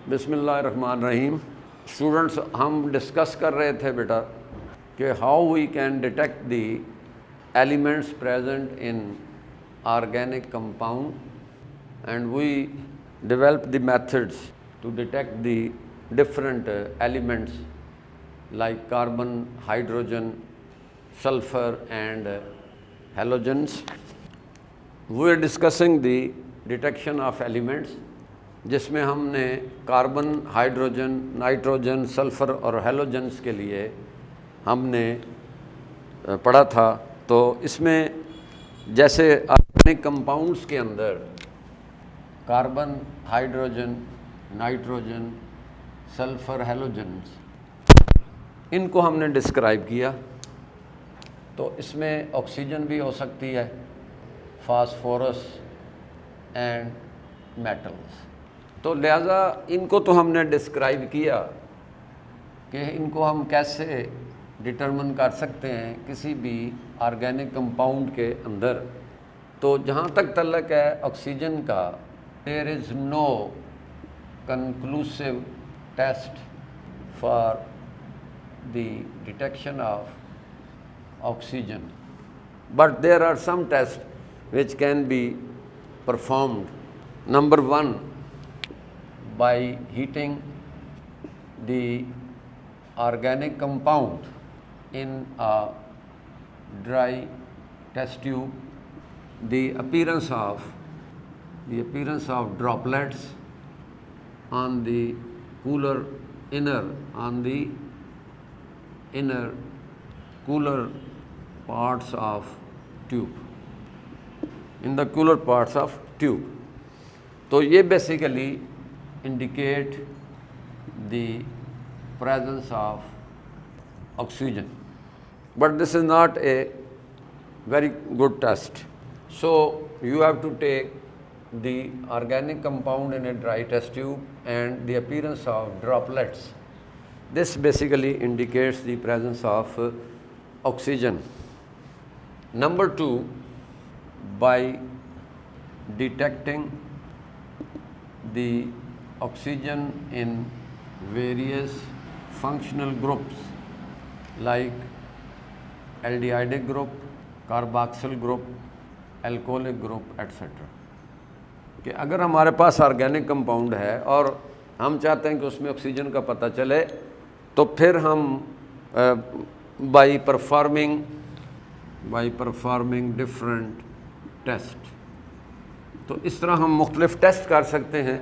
बिस्मिल्लाहिर्रहमानिर्रहीम। स्टूडेंट्स, हम डिस्कस कर रहे थे बेटा कि how we can detect the elements present in organic compound and we develop the methods to detect the different elements like carbon, hydrogen, sulfur and halogens. We are discussing the detection of elements जिसमें हमने carbon, hydrogen, nitrogen, sulphur और halogens के लिए हमने पढ़ा था। तो इसमें जैसे ऑर्गेनिक कंपाउंड्स के अंदर carbon, hydrogen, nitrogen, sulphur, halogens, इनको हमने डिस्क्राइब किया। तो इसमें ऑक्सीजन भी हो सकती है, फास्फोरस एंड मेटल्स। तो लिहाजा इनको तो हमने डिस्क्राइब किया कि इनको हम कैसे डिटरमिन कर सकते हैं किसी भी ऑर्गेनिक कंपाउंड के अंदर। तो जहाँ तक तल्लक है ऑक्सीजन का, there is no conclusive test for the detection of oxygen, but there are some test which can be performed. Number 1, by heating the organic compound in a dry test tube, the appearance of droplets on the inner cooler parts of tube, in the cooler parts of tube. तो ये basically indicate the presence of oxygen, but this is not a very good test. So you have to take the organic compound in a dry test tube and the appearance of droplets. This basically indicates the presence of oxygen. Number 2, by detecting the oxygen in various functional groups like aldehydic group, carboxyl group, alcoholic group, etc. कि अगर हमारे पास organic compound है और हम चाहते हैं कि उसमें ऑक्सीजन का पता चले, तो फिर हम बाई परफॉर्मिंग डिफरेंट टेस्ट, तो इस तरह हम मुख्तलिफ टेस्ट कर सकते हैं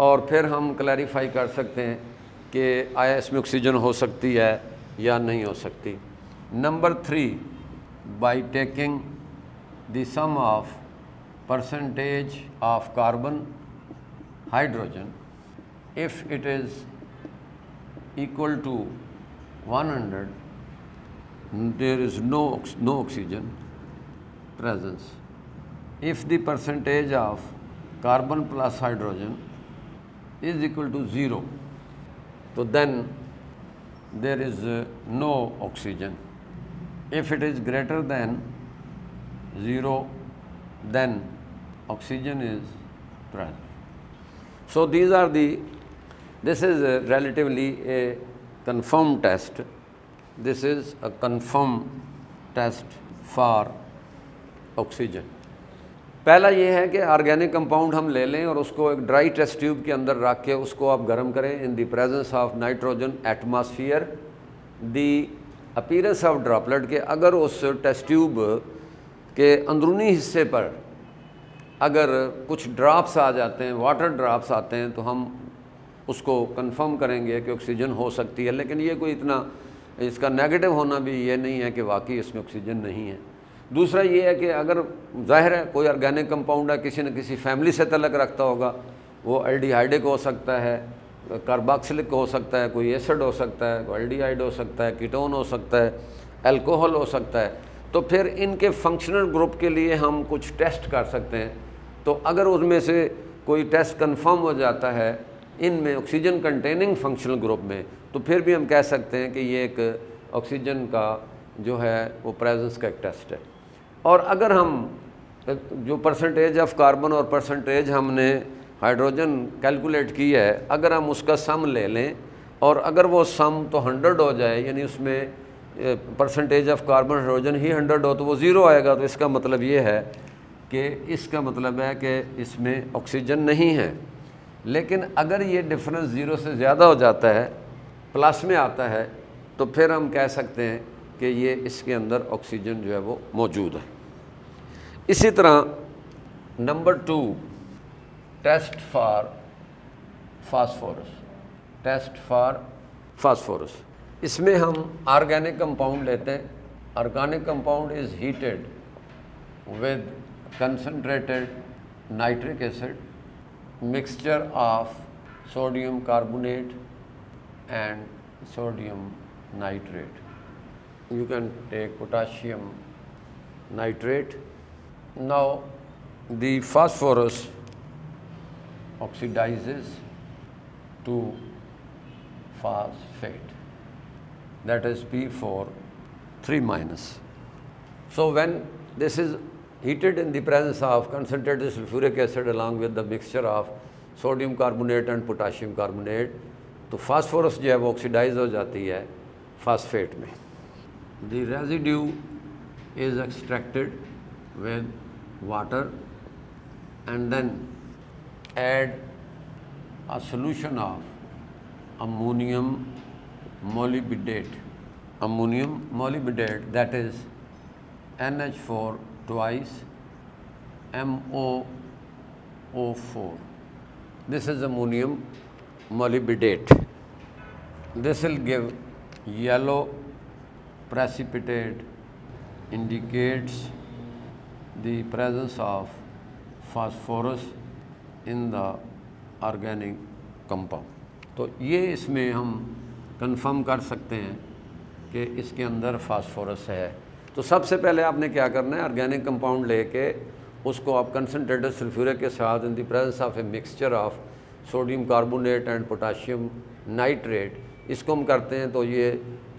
और फिर हम क्लैरिफाई कर सकते हैं कि आया इसमें ऑक्सीजन हो सकती है या नहीं हो सकती। Number 3, by taking the sum of percentage of carbon, hydrogen, if it is equal to 100, there is no oxygen presence. If the percentage of carbon plus hydrogen is equal to 0, so then there is no oxygen. If it is greater than 0, then oxygen is present. So this is relatively a confirmed test. This is a confirmed test for oxygen. पहला ये है कि organic compound हम ले लें और उसको एक ड्राई टेस्ट ट्यूब के अंदर रख के उसको आप गर्म करें in the presence of nitrogen atmosphere, the appearance of droplet के अगर उस टेस्ट ट्यूब के अंदरूनी हिस्से पर अगर कुछ ड्रॉप्स आ जाते हैं, वाटर ड्रॉप्स आते हैं, तो हम उसको कंफर्म करेंगे कि ऑक्सीजन हो सकती है। लेकिन ये कोई इतना इसका नेगेटिव होना भी ये नहीं है कि वाकई इसमें ऑक्सीजन नहीं है। दूसरा ये है कि अगर ज़ाहिर है कोई ऑर्गेनिक कंपाउंड है, किसी न किसी फैमिली से तल्लक रखता होगा, वो एल्डिहाइडिक हो सकता है, कार्बोक्सिलिक हो सकता है, कोई एसिड हो सकता है, कोई एल्डिहाइड हो सकता है, कीटोन हो सकता है, अल्कोहल हो सकता है। तो फिर इनके फंक्शनल ग्रुप के लिए हम कुछ टेस्ट कर सकते हैं। तो अगर उसमें से कोई टेस्ट कंफर्म हो जाता है इनमें ऑक्सीजन कंटेनिंग फंक्शनल ग्रुप में, तो फिर भी हम कह सकते हैं कि ये एक ऑक्सीजन का जो है वो प्रेजेंस का एक टेस्ट है। और अगर हम जो परसेंटेज ऑफ कार्बन और परसेंटेज हमने हाइड्रोजन कैलकुलेट की है, अगर हम उसका सम ले लें और अगर वो सम तो 100 हो जाए, यानी उसमें परसेंटेज ऑफ कार्बन हाइड्रोजन ही 100 हो, तो वो ज़ीरो आएगा। तो इसका मतलब ये है कि इसका मतलब है कि इसमें ऑक्सीजन नहीं है। लेकिन अगर ये डिफरेंस ज़ीरो से ज़्यादा हो जाता है, प्लस में आता है, तो फिर हम कह सकते हैं कि ये इसके अंदर ऑक्सीजन जो है वो मौजूद है। इसी तरह number 2, test for phosphorus. Test for phosphorus, इसमें हम ऑर्गेनिक कंपाउंड लेते हैं। Organic compound is heated with concentrated nitric acid, mixture of sodium carbonate and sodium nitrate. You can take potassium nitrate. Now the phosphorus oxidizes to phosphate, that is P4 3-. So when this is heated in the presence of concentrated sulfuric acid along with the mixture of sodium carbonate and potassium carbonate, तो phosphorus जो है वो oxidise हो जाती है phosphate में। The residue is extracted with water and then add a solution of ammonium molybdate. Ammonium molybdate, that is NH4 twice MoO4. This is ammonium molybdate. This will give yellow precipitate, indicates the presence of phosphorus in the organic compound. तो ये इसमें हम confirm कर सकते हैं कि इसके अंदर फास्फोरस है। तो सबसे पहले आपने क्या करना है, ऑर्गेनिक कंपाउंड लेके उसको आप कंसनट्रेटेड सल्फ्यूरिक के साथ in the presence of a mixture of sodium carbonate and potassium nitrate, इसको हम करते हैं। तो ये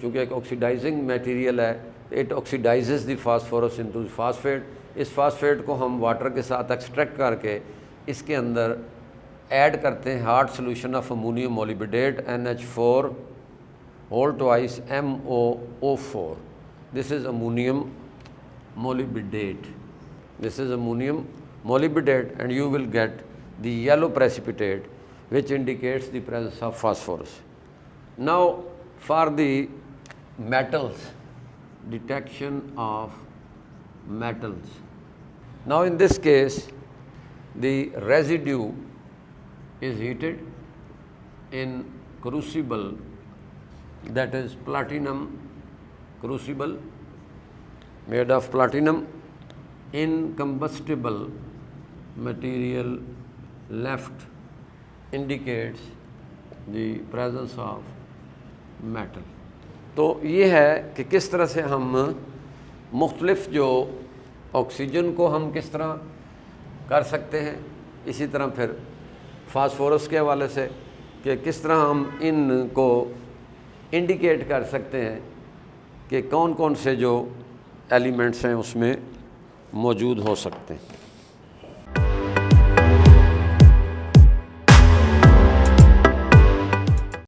चूँकि एक ऑक्सीडाइजिंग मटेरियल है, it oxidises the phosphorus into phosphate. इस फास्फेट को हम वाटर के साथ एक्सट्रैक्ट करके इसके अंदर ऐड करते हैं hard solution of ammonium molybdate NH4 whole twice MoO4. This is ammonium molybdate. This is ammonium molybdate, and you will get the yellow precipitate which indicates the presence of phosphorus. Now for the metals, detection of metals. Now in this case the residue is heated in crucible, that is platinum crucible made of platinum. Incombustible material left indicates the presence of metal. तो ये है कि किस तरह से हम मुख्तलिफ जो ऑक्सीजन को हम किस तरह कर सकते हैं, इसी तरह फिर फास्फोरस के हवाले से कि किस तरह हम इनको इंडिकेट कर सकते हैं कि कौन कौन से जो एलिमेंट्स हैं उसमें मौजूद हो सकते हैं।